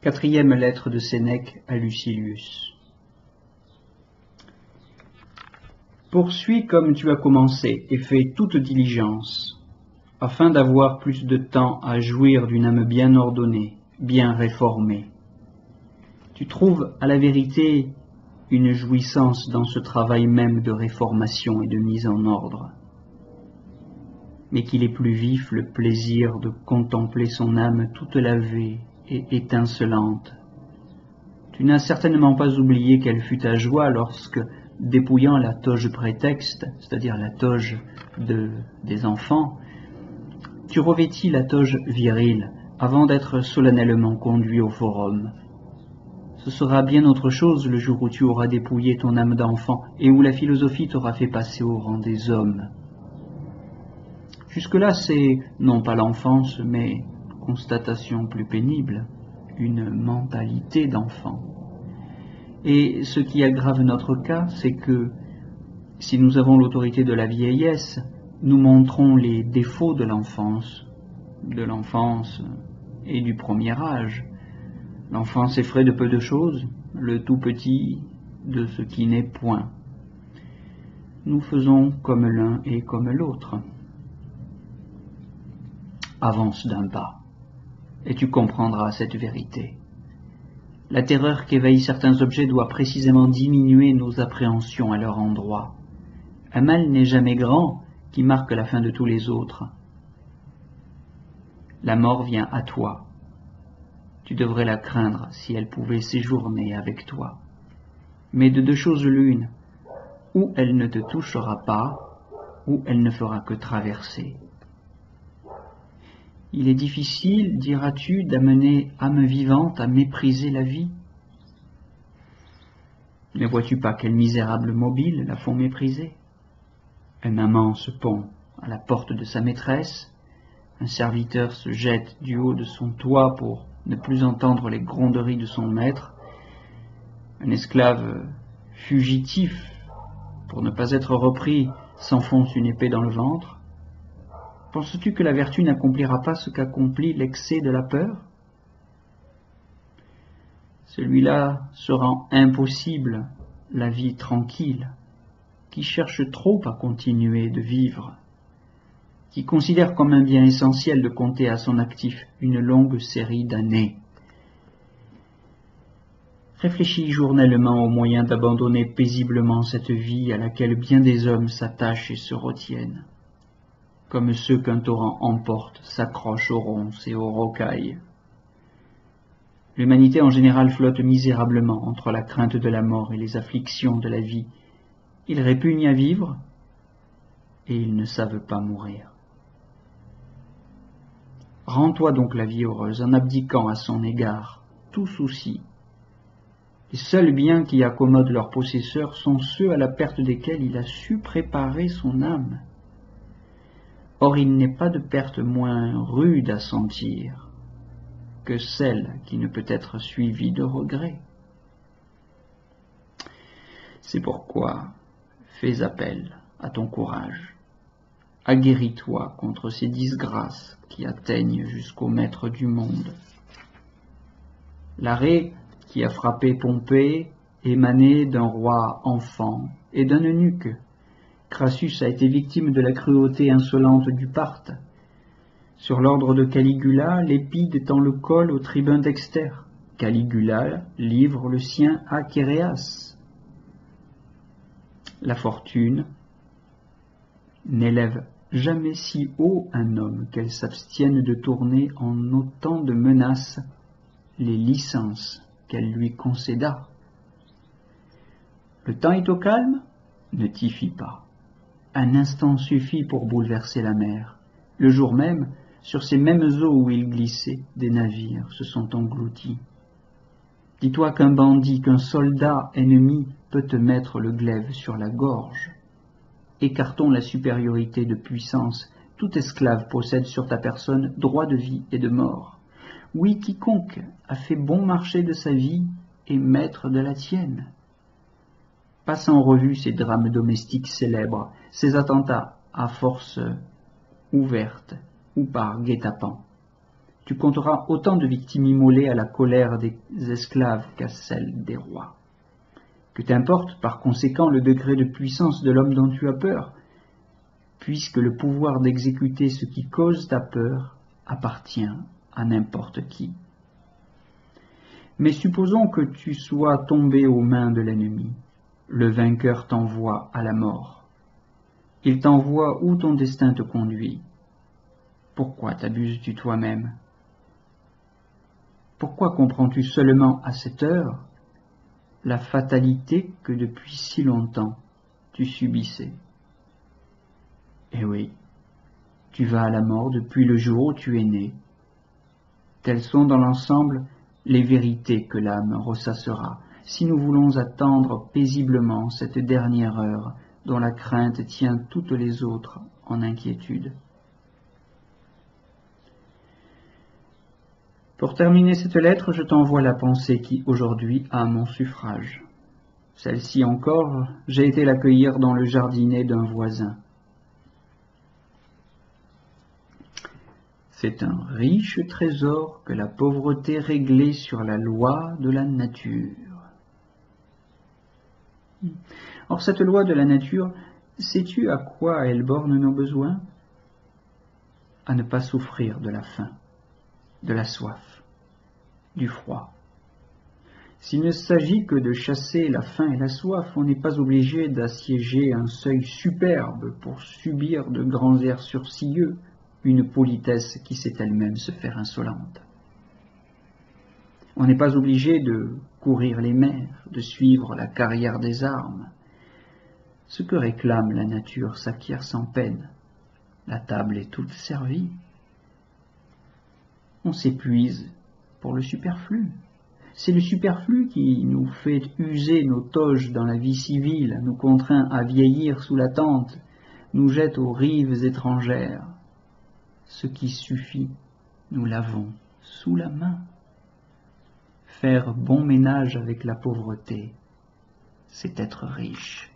Quatrième lettre de Sénèque à Lucilius. Poursuis comme tu as commencé et fais toute diligence, afin d'avoir plus de temps à jouir d'une âme bien ordonnée, bien réformée. Tu trouves à la vérité une jouissance dans ce travail même de réformation et de mise en ordre, mais qu'il est plus vif le plaisir de contempler son âme toute lavée et étincelante. Tu n'as certainement pas oublié quelle fut ta joie lorsque, dépouillant la toge prétexte, c'est-à-dire la toge des enfants, tu revêtis la toge virile avant d'être solennellement conduit au forum. Ce sera bien autre chose le jour où tu auras dépouillé ton âme d'enfant et où la philosophie t'aura fait passer au rang des hommes. Jusque-là, c'est non pas l'enfance, mais, constatation plus pénible, une mentalité d'enfant. Et ce qui aggrave notre cas, c'est que, si nous avons l'autorité de la vieillesse, nous montrons les défauts de l'enfance et du premier âge. L'enfance effraie de peu de choses, le tout petit de ce qui n'est point. Nous faisons comme l'un et comme l'autre. Avance d'un pas, et tu comprendras cette vérité. La terreur qu'éveillent certains objets doit précisément diminuer nos appréhensions à leur endroit. Un mal n'est jamais grand qui marque la fin de tous les autres. La mort vient à toi. Tu devrais la craindre si elle pouvait séjourner avec toi. Mais de deux choses l'une, ou elle ne te touchera pas, ou elle ne fera que traverser. Il est difficile, diras-tu, d'amener âme vivante à mépriser la vie. Ne vois-tu pas quels misérables mobiles la font mépriser? Un amant se pond à la porte de sa maîtresse, un serviteur se jette du haut de son toit pour ne plus entendre les gronderies de son maître, un esclave fugitif, pour ne pas être repris, s'enfonce une épée dans le ventre. Penses-tu que la vertu n'accomplira pas ce qu'accomplit l'excès de la peur? Celui-là se rend impossible la vie tranquille, qui cherche trop à continuer de vivre, qui considère comme un bien essentiel de compter à son actif une longue série d'années. Réfléchis journellement aux moyens d'abandonner paisiblement cette vie à laquelle bien des hommes s'attachent et se retiennent, comme ceux qu'un torrent emporte s'accrochent aux ronces et aux rocailles. L'humanité en général flotte misérablement entre la crainte de la mort et les afflictions de la vie. Ils répugnent à vivre et ils ne savent pas mourir. Rends-toi donc la vie heureuse en abdiquant à son égard tout souci. Les seuls biens qui accommodent leurs possesseurs sont ceux à la perte desquels il a su préparer son âme. Or il n'est pas de perte moins rude à sentir que celle qui ne peut être suivie de regret. C'est pourquoi fais appel à ton courage. Aguerris-toi contre ces disgrâces qui atteignent jusqu'au maître du monde. L'arrêt qui a frappé Pompée émanait d'un roi enfant et d'un eunuque. Crassus a été victime de la cruauté insolente du Parthe. Sur l'ordre de Caligula, l'épide tend le col au tribun Dexter. Caligula livre le sien à Chéréas. La fortune n'élève jamais si haut un homme qu'elle s'abstienne de tourner en autant de menaces les licences qu'elle lui concéda. Le temps est au calme, ne t'y fie pas. Un instant suffit pour bouleverser la mer. Le jour même, sur ces mêmes eaux où il glissait, des navires se sont engloutis. Dis-toi qu'un bandit, qu'un soldat ennemi peut te mettre le glaive sur la gorge. Écartons la supériorité de puissance. Tout esclave possède sur ta personne droit de vie et de mort. Oui, quiconque a fait bon marché de sa vie est maître de la tienne. Passe en revue ces drames domestiques célèbres, ces attentats à force ouverte ou par guet-apens. tu compteras autant de victimes immolées à la colère des esclaves qu'à celle des rois. Que t'importe par conséquent le degré de puissance de l'homme dont tu as peur, puisque le pouvoir d'exécuter ce qui cause ta peur appartient à n'importe qui. Mais supposons que tu sois tombé aux mains de l'ennemi. Le vainqueur t'envoie à la mort. Il t'envoie où ton destin te conduit. Pourquoi t'abuses-tu toi-même? Pourquoi comprends-tu seulement à cette heure la fatalité que depuis si longtemps tu subissais? Eh oui, tu vas à la mort depuis le jour où tu es né. Telles sont dans l'ensemble les vérités que l'âme ressassera, si nous voulons attendre paisiblement cette dernière heure dont la crainte tient toutes les autres en inquiétude. Pour terminer cette lettre, je t'envoie la pensée qui aujourd'hui a mon suffrage. Celle-ci encore, j'ai été l'accueillir dans le jardinet d'un voisin. C'est un riche trésor que la pauvreté réglée sur la loi de la nature. Or, cette loi de la nature, sais-tu à quoi elle borne nos besoins? À ne pas souffrir de la faim, de la soif, du froid. S'il ne s'agit que de chasser la faim et la soif, on n'est pas obligé d'assiéger un seuil superbe pour subir de grands airs sourcilleux, une politesse qui sait elle-même se faire insolente. On n'est pas obligé de courir les mers, de suivre la carrière des armes. Ce que réclame la nature s'acquiert sans peine. La table est toute servie. On s'épuise pour le superflu. C'est le superflu qui nous fait user nos toges dans la vie civile, nous contraint à vieillir sous la tente, nous jette aux rives étrangères. Ce qui suffit, nous l'avons sous la main. Faire bon ménage avec la pauvreté, c'est être riche.